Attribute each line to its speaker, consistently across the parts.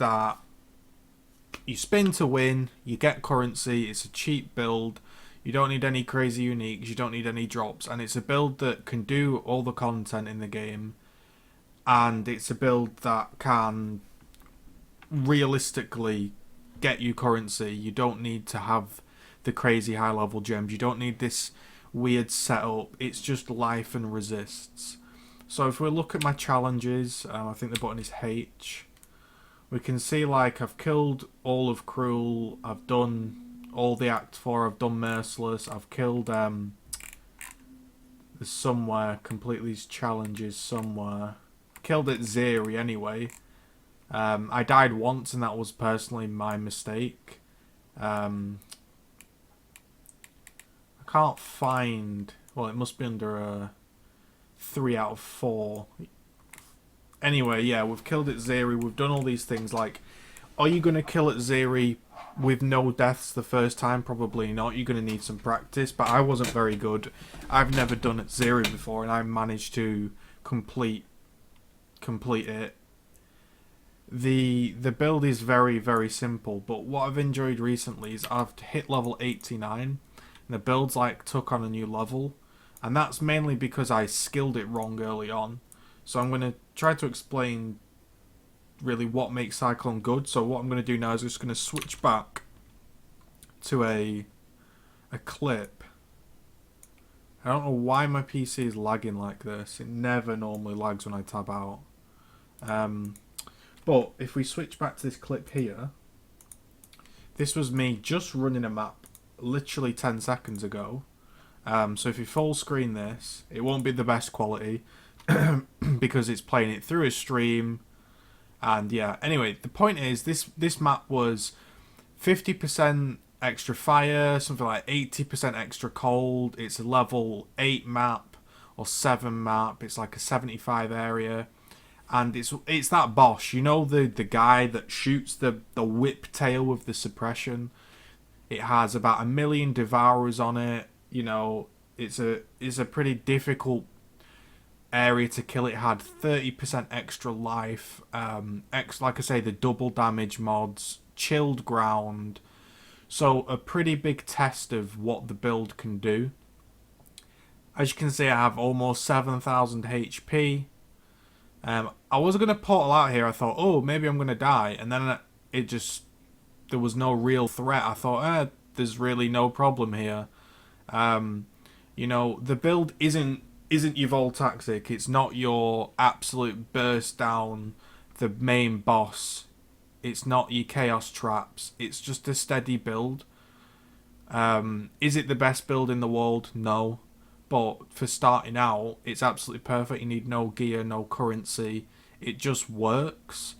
Speaker 1: that you spin to win, you get currency, it's a cheap build, you don't need any crazy uniques, you don't need any drops, and it's a build that can do all the content in the game, and it's a build that can realistically get you currency. You don't need to have the crazy high level gems, you don't need this weird setup, it's just life and resists. So if we look at my challenges, I think the button is H. We can see like I've killed all of Cruel, I've done all the Act 4, I've done Merciless, I've killed there's somewhere, complete these challenges somewhere. Killed at Zeri anyway. I died once and that was personally my mistake. I can't find, well it must be under a 3 out of 4. Anyway, yeah, we've killed at Zeri, we've done all these things. Like, are you going to kill at Zeri with no deaths the first time? Probably not. You're going to need some practice, but I wasn't very good. I've never done at Zeri before, and I managed to complete it. The build is very, very simple, but what I've enjoyed recently is I've hit level 89, and the build's like took on a new level, and that's mainly because I skilled it wrong early on. So I'm going to try to explain really what makes Cyclone good. So what I'm going to do now is just going to switch back to a clip. I don't know why my PC is lagging like this. It never normally lags when I tab out. But if we switch back to this clip here, this was me just running a map literally 10 seconds ago. So if you full screen this, it won't be the best quality because it's playing it through a stream. And yeah, anyway, the point is this map was 50% extra fire, something like 80% extra cold. It's a level 8 map or 7 map. It's like a 75 area. And it's that boss, you know, the guy that shoots the whip tail with the suppression. It has about 1 million devourers on it. You know, it's a pretty difficult area to kill. It had 30% extra life, like I say, the double damage mods, chilled ground. So a pretty big test of what the build can do. As you can see, I have almost 7,000 HP. I was going to portal out here. I thought, oh, maybe I'm going to die. And then there was no real threat. I thought, there's really no problem here. You know, the build isn't your Voltaxic. It's not your absolute burst down the main boss. It's not your chaos traps. It's just a steady build. Is it the best build in the world? No. But for starting out, it's absolutely perfect. You need no gear, no currency. It just works.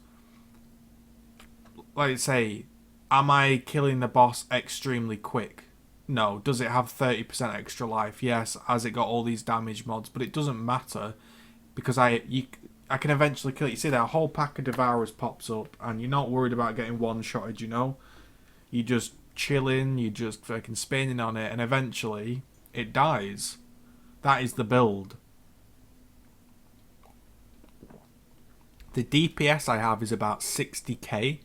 Speaker 1: Like I say, am I killing the boss extremely quick? No. Does it have 30% extra life? Yes. Has it got all these damage mods? But it doesn't matter because I can eventually kill it. You see that a whole pack of Devourers pops up and you're not worried about getting one-shotted, you know? You just chilling, you just fucking spinning on it, and eventually it dies. That is the build. The DPS I have is about 60k.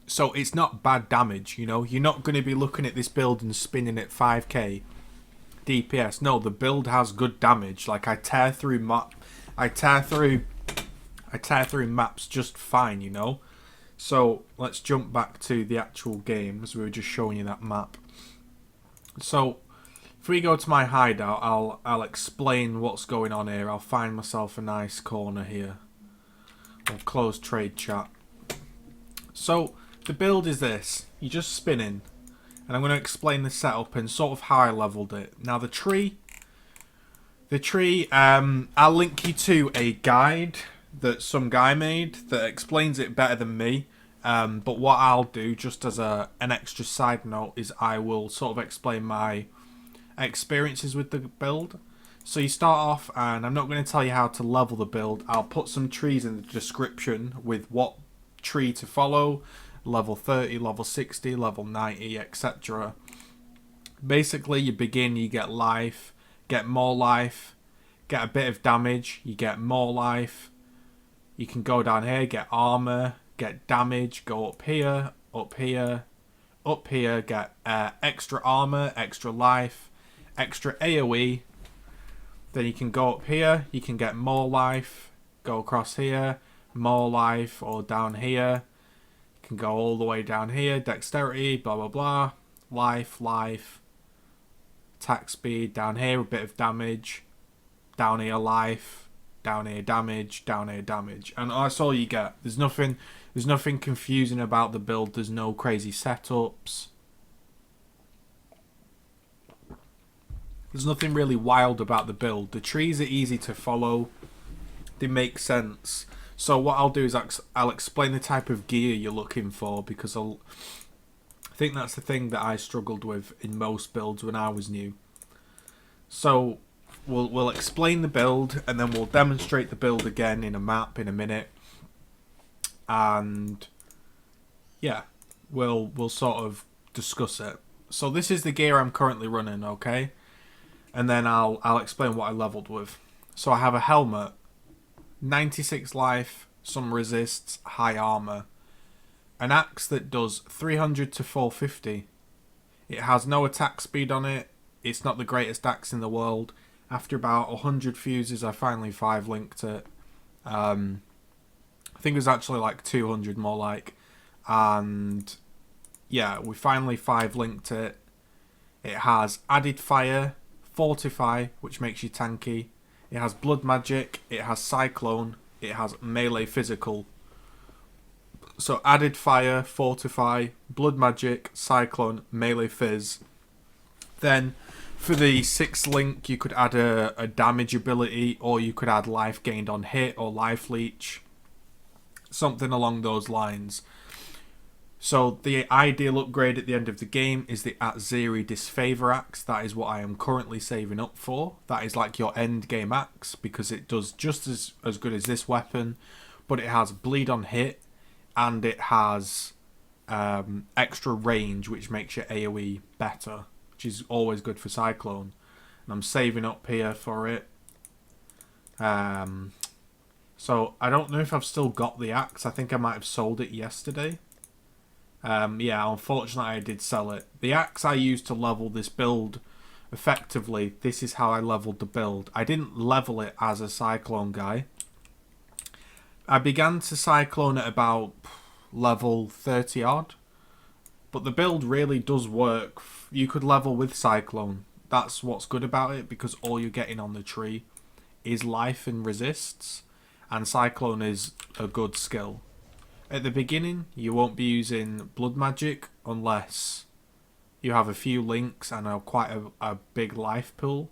Speaker 1: So it's not bad damage, you know. You're not going to be looking at this build and spinning at 5k DPS. No, the build has good damage. Like I tear through maps just fine, you know. So let's jump back to the actual game as we were just showing you that map. So if we go to my hideout, I'll explain what's going on here. I'll find myself a nice corner here. I'll close trade chat. So the build is this. You're just spinning. And I'm going to explain the setup and sort of how I leveled it. Now the tree, I'll link you to a guide that some guy made that explains it better than me. But what I'll do, just as an extra side note, is I will sort of explain my experiences with the build. So you start off, and I'm not going to tell you how to level the build. I'll put some trees in the description with what tree to follow, level 30, level 60, level 90, etc. Basically, you begin, you get life, get more life, get a bit of damage, you get more life, You can go down here, get armor, get damage, go up here, up here, up here, get extra armor, extra life, extra AoE. Then you can go up here, you can get more life, go across here, more life, or down here. You can go all the way down here, dexterity, blah blah blah, life, attack speed, down here a bit of damage, down here life, down here damage, down here damage, and that's all you get. There's nothing confusing about the build. There's no crazy setups. There's nothing really wild about the build. The trees are easy to follow. They make sense. So what I'll do is I'll explain the type of gear you're looking for, because I think that's the thing that I struggled with in most builds when I was new. So we'll explain the build, and then we'll demonstrate the build again in a map in a minute. And yeah, we'll sort of discuss it. So this is the gear I'm currently running, okay? And then I'll explain what I leveled with. So I have a helmet, 96 life, some resists, high armor. An axe that does 300 to 450. It has no attack speed on it. It's not the greatest axe in the world. After about 100 fuses, I finally 5-linked it. I think it was actually like 200 more like. And yeah, we finally 5-linked it. It has added fire, fortify, which makes you tanky. It has blood magic. It has cyclone. It has melee physical. So added fire, fortify, blood magic, cyclone, melee fizz. Then for the 6th link, you could add a damage ability, or you could add life gained on hit or life leech. Something along those lines. So the ideal upgrade at the end of the game is the Atziri Disfavor Axe. That is what I am currently saving up for. That is like your end game axe, because it does just as good as this weapon, but it has bleed on hit, and it has extra range, which makes your AoE better, which is always good for Cyclone. And I'm saving up here for it. So I don't know if I've still got the axe. I think I might have sold it yesterday. Yeah, unfortunately I did sell it. The axe I used to level this build effectively. This is how I leveled the build. I didn't level it as a Cyclone guy. I began to Cyclone at about level 30 odd. But the build really does work. You could level with Cyclone. That's what's good about it, because all you're getting on the tree is life and resists. And Cyclone is a good skill. At the beginning, you won't be using blood magic unless you have a few links and quite a big life pool.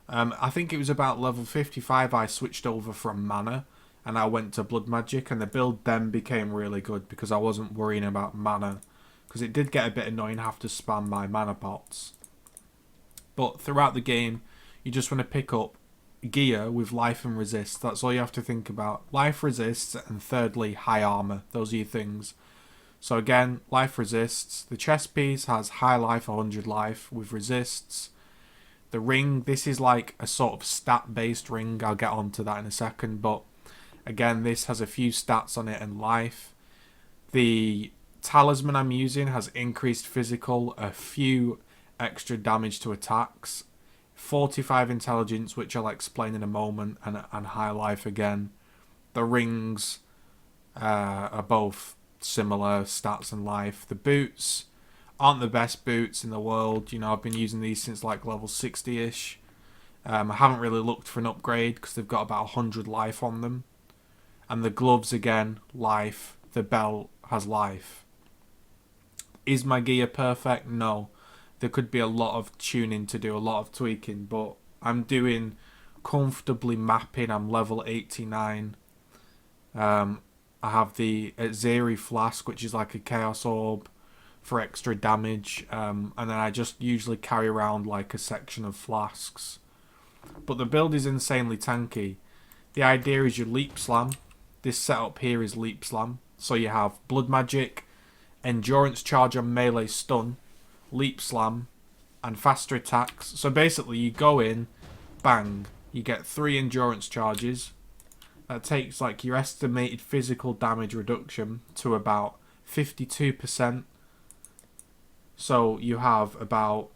Speaker 1: I think it was about level 55 I switched over from mana, and I went to blood magic, and the build then became really good because I wasn't worrying about mana, because it did get a bit annoying have to spam my mana pots. But throughout the game, you just want to pick up gear with life and resist. That's all you have to think about. Life, resists, and thirdly high armor. Those are your things. So again, life resists. The chest piece has high life, 100 life with resists. The ring, this is like a sort of stat based ring. I'll get onto that in a second, but again, this has a few stats on it and life. The talisman I'm using has increased physical, a few extra damage to attacks, 45 intelligence, which I'll explain in a moment, and high life again. The rings are both similar stats and life. The boots aren't the best boots in the world. You know, I've been using these since like level 60-ish. I haven't really looked for an upgrade because they've got about 100 life on them. And the gloves again, life. The belt has life. Is my gear perfect? No. There could be a lot of tuning to do, a lot of tweaking, but I'm doing comfortably mapping. I'm level 89. I have the Atziri Flask, which is like a Chaos Orb for extra damage, and then I just usually carry around like a section of flasks. But the build is insanely tanky. The idea is you Leap Slam. This setup here is Leap Slam. So you have Blood Magic, Endurance Charge on Melee Stun, Leap Slam, and faster attacks. So basically you go in, bang, you get 3 endurance charges, That takes like your estimated physical damage reduction to about 52%. So you have about,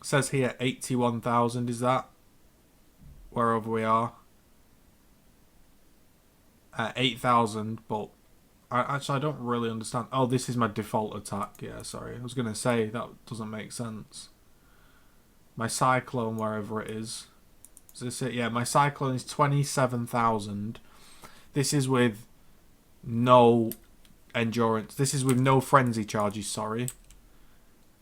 Speaker 1: says here 81,000, is that? Wherever we are. 8,000, but I don't really understand. Oh, this is my default attack. Yeah, sorry. I was going to say, that doesn't make sense. My Cyclone, wherever it is. Is this it? Yeah, my Cyclone is 27,000. This is with no endurance. This is with no frenzy charges, sorry.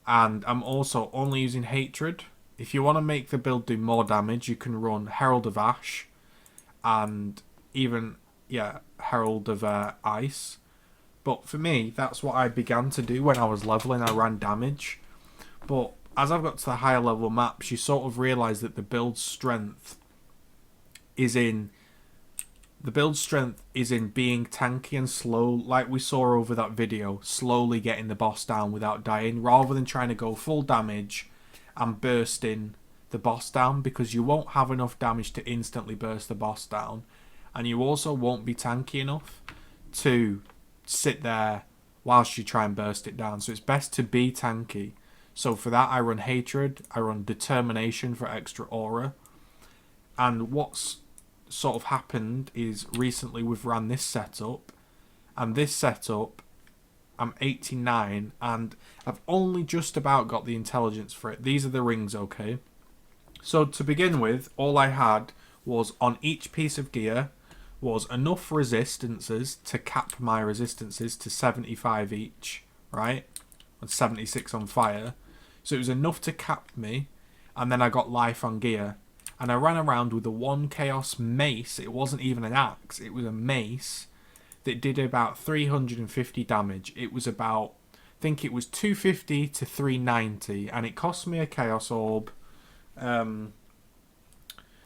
Speaker 1: And I'm also only using Hatred. If you want to make the build do more damage, you can run Herald of Ash and even, yeah, Herald of Ice. But for me, that's what I began to do when I was leveling. I ran damage. But as I've got to the higher level maps, you sort of realise that the build strength is in being tanky and slow, like we saw over that video, slowly getting the boss down without dying, rather than trying to go full damage and bursting the boss down, because you won't have enough damage to instantly burst the boss down, and you also won't be tanky enough to sit there whilst you try and burst it down. So it's best to be tanky. So for that, I run Hatred, I run Determination for extra aura. And what's sort of happened is recently we've ran this setup, and this setup I'm 89 and I've only just about got the intelligence for it. These are the rings, okay? So to begin with, all I had was on each piece of gear was enough resistances to cap my resistances to 75 each, right? And 76 on fire. So it was enough to cap me, and then I got life on gear. And I ran around with a 1 Chaos Mace. It wasn't even an axe, it was a mace that did about 350 damage. It was about, I think it was 250 to 390, and it cost me a Chaos Orb. And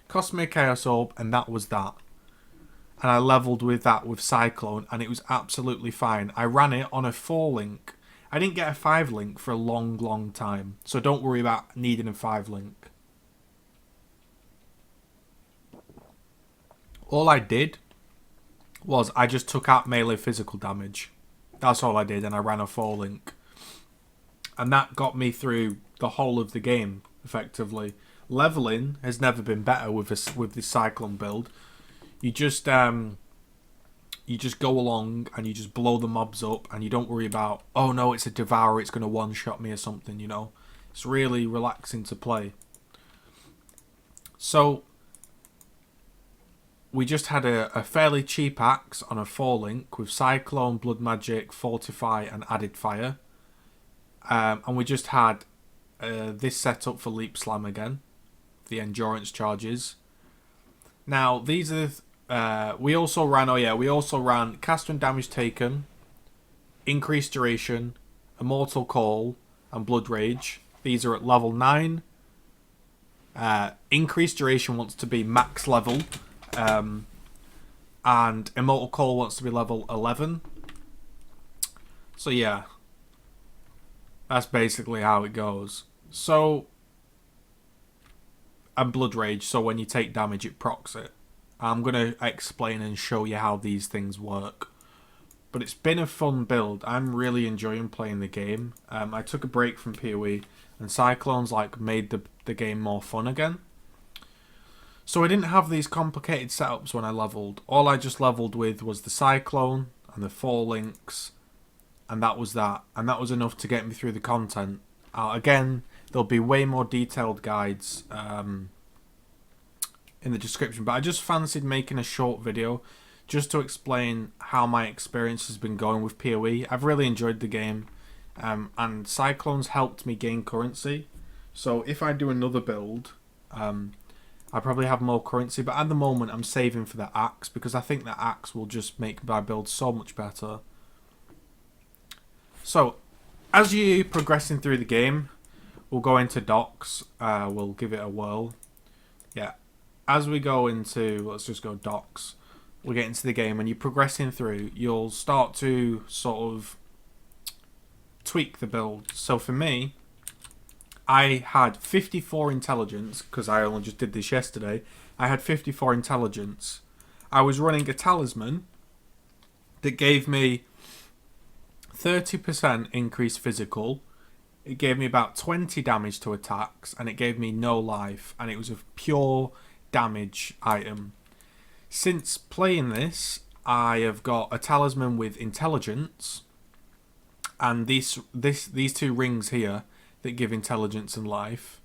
Speaker 1: that was that. And I leveled with that with Cyclone, and it was absolutely fine. I ran it on a 4-link. I didn't get a 5-link for a long, long time. So don't worry about needing a 5-link. All I did was I just took out melee physical damage. That's all I did, and I ran a 4-link. And that got me through the whole of the game, effectively. Leveling has never been better with this Cyclone build. You just go along and you just blow the mobs up, and you don't worry about, oh no, it's a Devourer, it's going to one-shot me or something, you know. It's really relaxing to play. So we just had a fairly cheap axe on a 4-link with Cyclone, Blood Magic, Fortify and Added Fire. And we just had this setup for Leap Slam again, the endurance charges. Now these are we also ran Cast and Damage Taken, Increased Duration, Immortal Call and Blood Rage. These are at level 9. Increased Duration wants to be max level, and Immortal Call wants to be level 11. So yeah, that's basically how it goes. So, and Blood Rage, so when you take damage it procs it. I'm going to explain and show you how these things work. But it's been a fun build. I'm really enjoying playing the game. I took a break from PoE, and Cyclone's like made the game more fun again. So I didn't have these complicated setups when I leveled. All I just leveled with was the Cyclone and the 4 links, and that was that. And that was enough to get me through the content. Again, there'll be way more detailed guides in the description, but I just fancied making a short video just to explain how my experience has been going with PoE. I've really enjoyed the game, and Cyclone's helped me gain currency. So if I do another build, I probably have more currency, but at the moment I'm saving for the axe, because I think the axe will just make my build so much better. So as you're progressing through the game, we'll go into docks. We'll give it a whirl. Yeah, as we go into, let's just go docks. We'll get into the game. When you're progressing through, you'll start to sort of tweak the build. So for me, I had 54 intelligence, because I only just did this yesterday. I had 54 intelligence, I was running a talisman that gave me 30% increased physical. It gave me about 20 damage to attacks, and it gave me no life, and it was a pure damage item. Since playing this, I have got a talisman with intelligence, and these two rings here that give intelligence and life,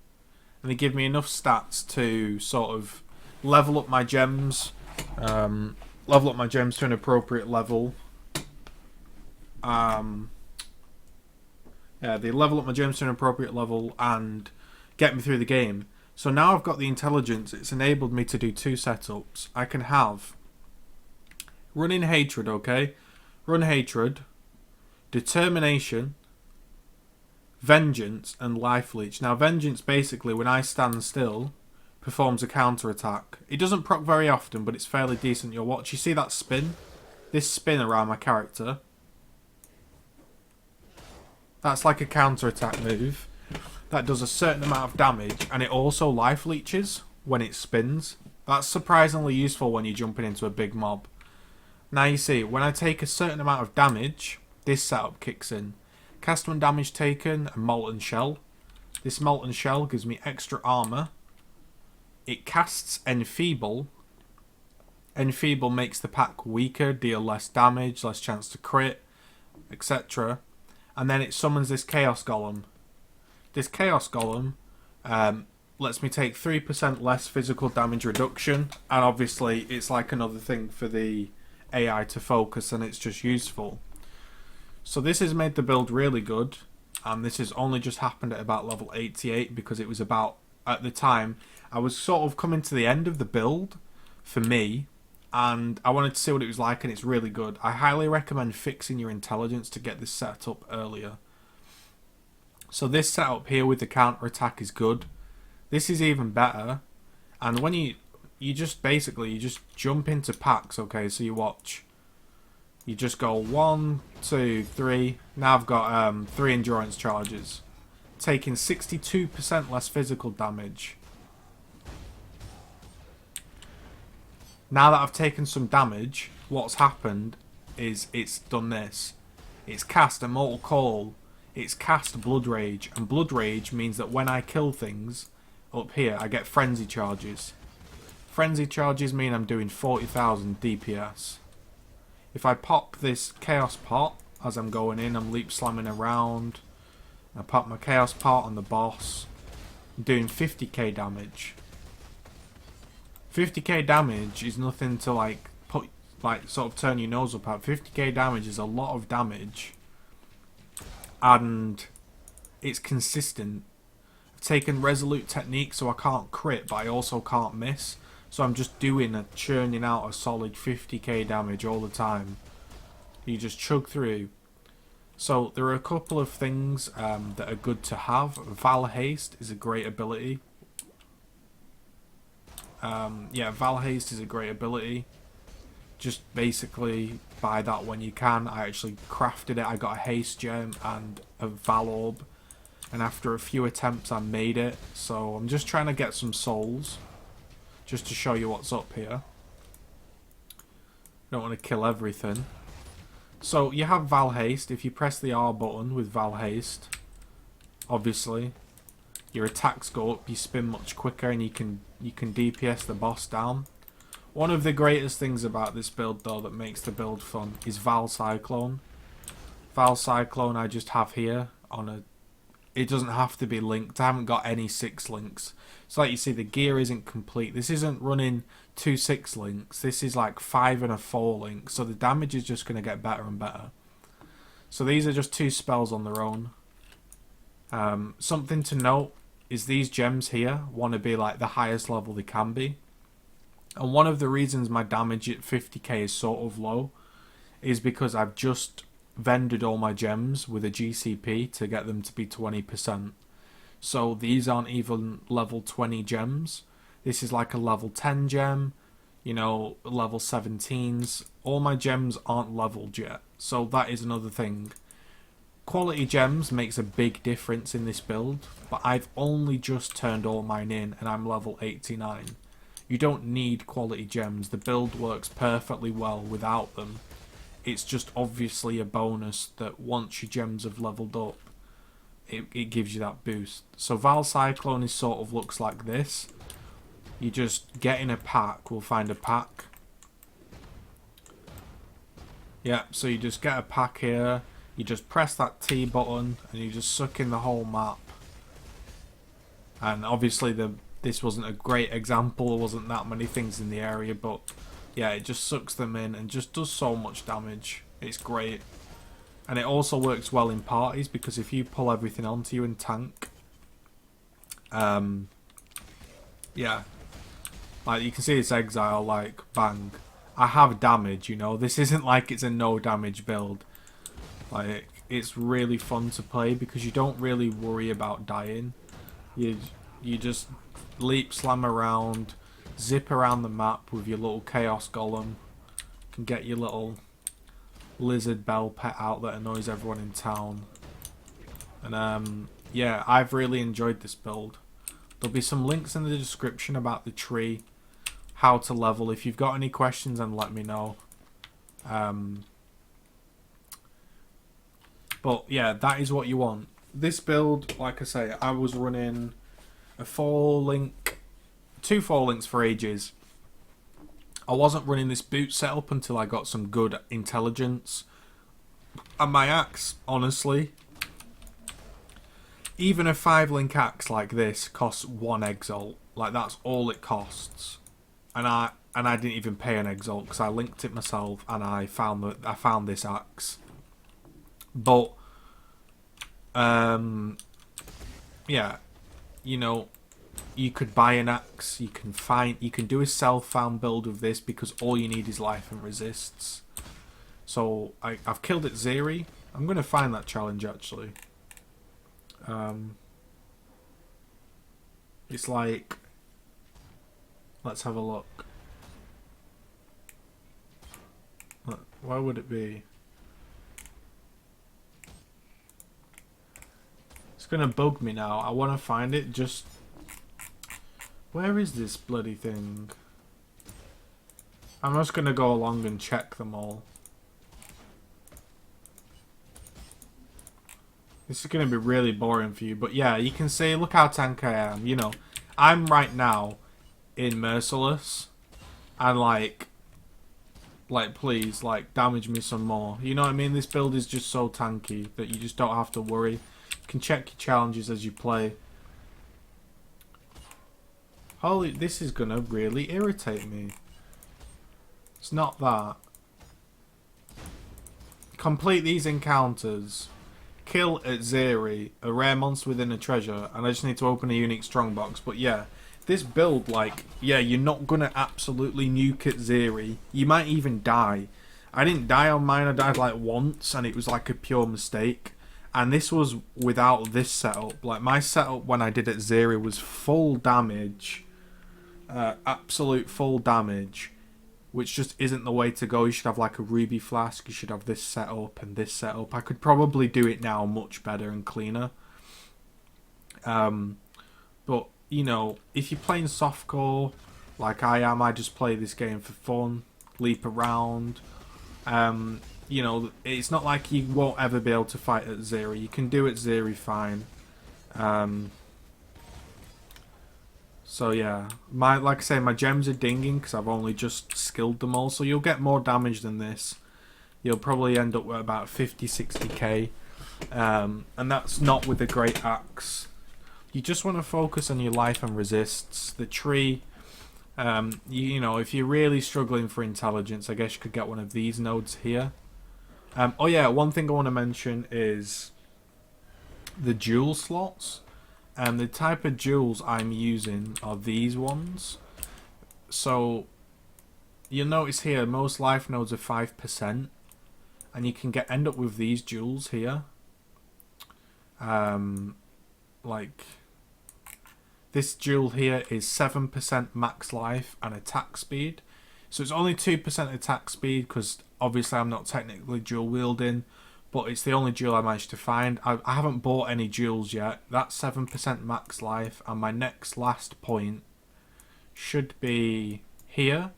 Speaker 1: and they give me enough stats to sort of level up my gems, to an appropriate level. They level up my gems to an appropriate level and get me through the game. So now I've got the intelligence, it's enabled me to do two setups. I can have running hatred, okay? Run hatred, determination, vengeance, and life leech. Now vengeance, basically, when I stand still, performs a counter attack. It doesn't proc very often, but it's fairly decent. You'll watch. You see that spin? This spin around my character. That's like a counter-attack move. That does a certain amount of damage, and it also life leeches when it spins. That's surprisingly useful when you're jumping into a big mob. Now you see, when I take a certain amount of damage, this setup kicks in. Cast when damage taken, a molten shell. This molten shell gives me extra armor. It casts enfeeble. Enfeeble makes the pack weaker, deal less damage, less chance to crit, etc. And then it summons this Chaos Golem. This Chaos Golem lets me take 3% less physical damage reduction. And obviously, it's like another thing for the AI to focus, and it's just useful. So this has made the build really good. And this has only just happened at about level 88, because it was about, at the time, I was sort of coming to the end of the build for me. And I wanted to see what it was like, and it's really good. I highly recommend fixing your intelligence to get this set up earlier. So this setup here with the counter attack is good. This is even better. And when you just jump into packs, okay? So you watch. You just go 1, 2, 3. Now I've got 3 endurance charges, taking 62% less physical damage. Now that I've taken some damage, what's happened is it's done this. It's cast a Mortal Call. It's cast Blood Rage. And Blood Rage means that when I kill things up here, I get Frenzy Charges. Frenzy Charges mean I'm doing 40,000 DPS. If I pop this Chaos Pot as I'm going in, I'm leap slamming around. I pop my Chaos Pot on the boss. I'm doing 50k damage. 50k damage is nothing to sort of turn your nose up at. 50k damage is a lot of damage, and it's consistent. I've taken Resolute Technique, so I can't crit, but I also can't miss. So I'm just churning out a solid 50k damage all the time. You just chug through. So there are a couple of things that are good to have. Val Haste is a great ability. Val Haste is a great ability. Just basically buy that when you can. I actually crafted it. I got a Haste Gem and a Val Orb, and after a few attempts I made it. So I'm just trying to get some souls, just to show you what's up here. Don't want to kill everything. So you have Val Haste. If you press the R button with Val Haste, obviously your attacks go up, you spin much quicker, and you can DPS the boss down. One of the greatest things about this build, though, that makes the build fun is Val Cyclone. Val Cyclone I just have here on a... It doesn't have to be linked. I haven't got any 6 links. So like you see, the gear isn't complete. This isn't running 2 6 links. This is like 5 and a 4 link. So the damage is just going to get better and better. So these are just 2 spells on their own. Something to note is these gems here want to be like the highest level they can be. And one of the reasons my damage at 50k is sort of low is because I've just vended all my gems with a GCP to get them to be 20%. So these aren't even level 20 gems. This is like a level 10 gem, you know, level 17s. All my gems aren't leveled yet. So that is another thing. Quality gems makes a big difference in this build, but I've only just turned all mine in and I'm level 89. You don't need quality gems. The build works perfectly well without them. It's just obviously a bonus that once your gems have leveled up, it gives you that boost. So Val Cyclone is sort of looks like this. You just get in a pack. We'll find a pack. Yeah, so you just get a pack here. You just press that T button and you just suck in the whole map. And obviously this wasn't a great example. There wasn't that many things in the area, but yeah, it just sucks them in and just does so much damage. It's great. And it also works well in parties because if you pull everything onto you and tank, yeah, like you can see it's Exile, like bang. I have damage, you know. This isn't like it's a no damage build. Like it's really fun to play because you don't really worry about dying. You just leap, slam around, zip around the map with your little chaos golem. Can get your little lizard bell pet out that annoys everyone in town. And yeah, I've really enjoyed this build. There'll be some links in the description about the tree, how to level. If you've got any questions, then let me know. But yeah, that is what you want. This build, like I say, I was running a 4-link, 2 4-links for ages. I wasn't running this boot setup until I got some good intelligence. And my axe, honestly, even a 5-link axe like this costs 1 exalt. Like that's all it costs. And I didn't even pay an exalt because I linked it myself and I found this axe. But yeah, you know, you could buy an axe. You can do a self-found build of this because all you need is life and resists. So I've killed it Zeri. I'm gonna find that challenge actually. It's like, let's have a look. Where would it be? It's gonna bug me now. I want to find it. Just where is this bloody thing? I'm just gonna go along and check them all. This is gonna be really boring for you, but yeah, you can see. Look how tank I am. You know, I'm right now in Merciless, and like please, like damage me some more. You know what I mean? This build is just so tanky that you just don't have to worry. You can check your challenges as you play. Holy, this is gonna really irritate me. It's not that. Complete these encounters. Kill at Zeri, a rare monster within a treasure, and I just need to open a unique strongbox. But yeah, this build, like, yeah, you're not gonna absolutely nuke at Zeri. You might even die. I didn't die on mine, I died like once, and it was like a pure mistake. And this was without this setup. Like, my setup when I did at Zeri was full damage. Absolute full damage. Which just isn't the way to go. You should have like a ruby flask. You should have this setup and this setup. I could probably do it now much better and cleaner. But, you know, if you're playing softcore, like I am, I just play this game for fun. Leap around. You know, it's not like you won't ever be able to fight at Zeri. You can do it Zeri fine. So yeah, like I say, my gems are dinging because I've only just skilled them all. So you'll get more damage than this. You'll probably end up with about 50-60k. And that's not with a great axe. You just want to focus on your life and resists. The tree, you know, if you're really struggling for intelligence, I guess you could get one of these nodes here. Oh yeah, one thing I want to mention is the jewel slots. And the type of jewels I'm using are these ones. So you'll notice here most life nodes are 5%, and you can end up with these jewels here. Like this jewel here is 7% max life and attack speed. So it's only 2% attack speed because obviously I'm not technically dual wielding. But it's the only jewel I managed to find. I haven't bought any jewels yet. That's 7% max life. And my next last point should be here.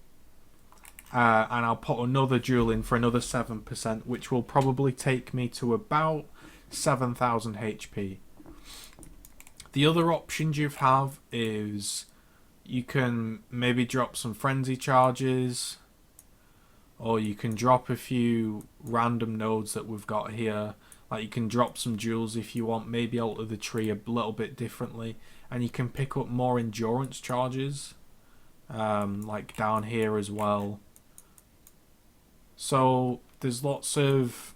Speaker 1: And I'll put another jewel in for another 7%, which will probably take me to about 7,000 HP. The other options you have is you can maybe drop some frenzy charges, or you can drop a few random nodes that we've got here. Like you can drop some jewels if you want, maybe alter the tree a little bit differently, and you can pick up more endurance charges, like down here as well. So there's lots of,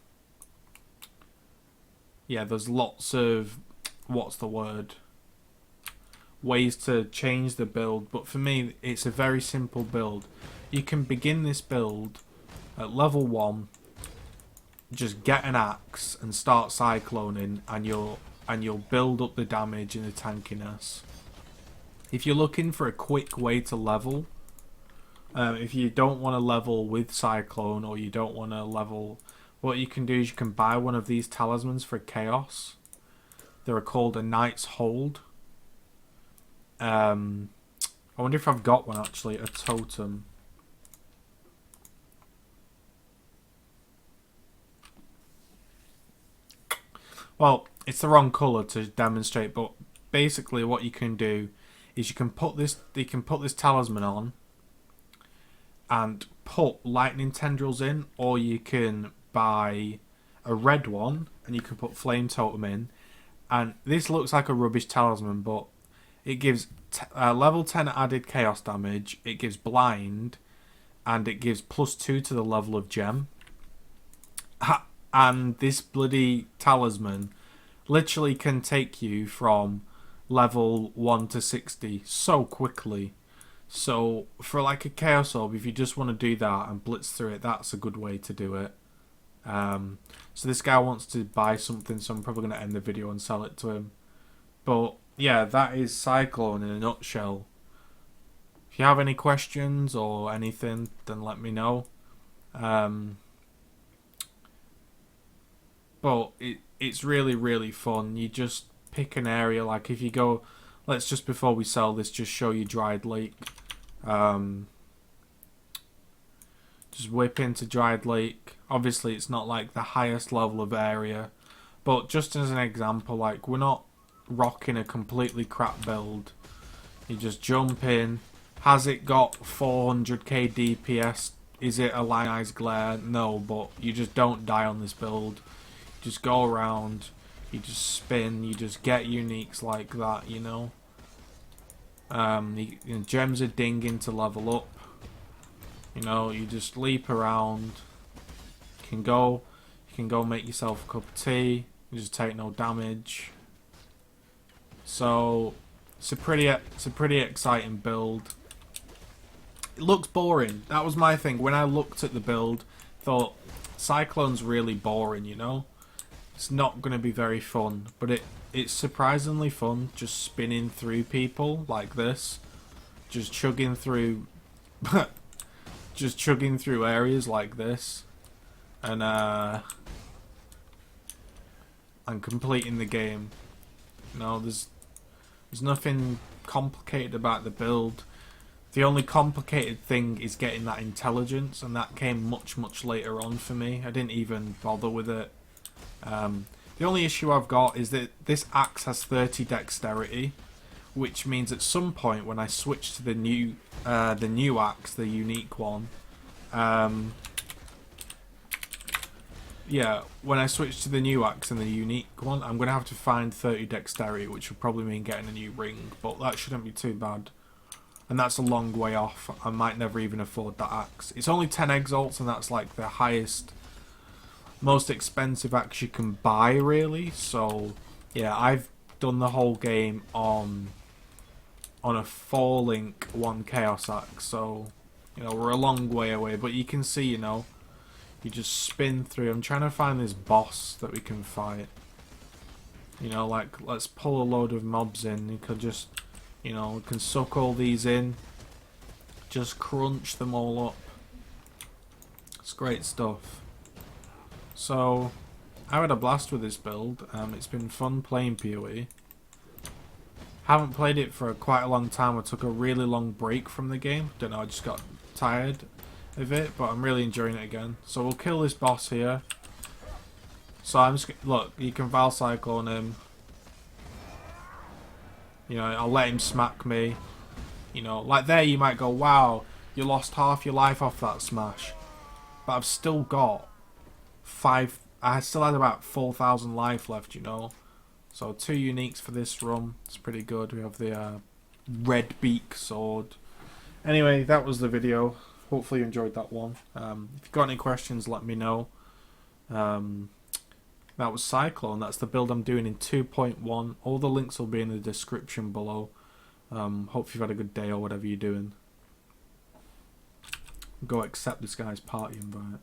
Speaker 1: what's the word? Ways to change the build, but for me it's a very simple build. You can begin this build at level 1, just get an axe and start cycloning, and you'll build up the damage and the tankiness. If you're looking for a quick way to level, if you don't want to level with Cyclone, or you don't want to level, what you can do is you can buy one of these talismans for Chaos. They're called a Knight's Hold. I wonder if I've got one actually, a totem. Well, it's the wrong colour to demonstrate, but basically what you can do is you can put this talisman on and put lightning tendrils in, or you can buy a red one and you can put flame totem in. And this looks like a rubbish talisman, but it gives level 10 added chaos damage, it gives blind, and it gives +2 to the level of gem. And this bloody talisman literally can take you from level 1 to 60 so quickly. So for like a chaos orb, if you just want to do that and blitz through it, that's a good way to do it. So this guy wants to buy something, so I'm probably going to end the video and sell it to him. But yeah, that is Cyclone in a nutshell. If you have any questions or anything, then let me know. But it's really, really fun. You just pick an area, like if you go, let's just, before we sell this, just show you Dried Lake. Just whip into Dried Lake. Obviously it's not like the highest level of area, but just as an example, like we're not rocking a completely crap build. You just jump in. Has it got 400k DPS? Is it a lionized glare? No, but you just don't die on this build. You just go around, you just spin, you just get uniques like that, you know. Gems are dinging to level up. You know, you just leap around. You can go make yourself a cup of tea. You just take no damage. So it's a pretty exciting build. It looks boring. That was my thing when I looked at the build. Thought Cyclone's really boring. You know, it's not going to be very fun. But it's surprisingly fun. Just spinning through people like this, just chugging through, just chugging through areas like this, and completing the game. You know, there's nothing complicated about the build. The only complicated thing is getting that intelligence, and that came much later on for me. I didn't even bother with it. The only issue I've got is that this axe has 30 dexterity, which means at some point when I switch to the new axe, the unique one, yeah, when I switch to the new axe and the unique one, I'm going to have to find 30 dexterity, which will probably mean getting a new ring, but that shouldn't be too bad. And that's a long way off. I might never even afford that axe. It's only 10 exalts, and that's like the highest, most expensive axe you can buy, really. So, yeah, I've done the whole game on a 4-link 1 chaos axe, so, you know, we're a long way away. But you can see, you know, you just spin through. I'm trying to find this boss that we can fight. You know, like, let's pull a load of mobs in. You could just, you know, we can suck all these in. Just crunch them all up. It's great stuff. So, I had a blast with this build. It's been fun playing PoE. Haven't played it for quite a long time. I took a really long break from the game. Don't know, I just got tired of it, but I'm really enjoying it again. So we'll kill this boss here. So I'm just, look, you can Val Cyclone him. You know, I'll let him smack me. You know, like there you might go, wow, you lost half your life off that smash. But I've still got I still had about 4,000 life left, you know. So 2 uniques for this run. It's pretty good. We have the red beak sword. Anyway, that was the video. Hopefully you enjoyed that one. If you've got any questions, let me know. That was Cyclone. That's the build I'm doing in 2.1. All the links will be in the description below. Hope you've had a good day or whatever you're doing. Go accept this guy's party invite.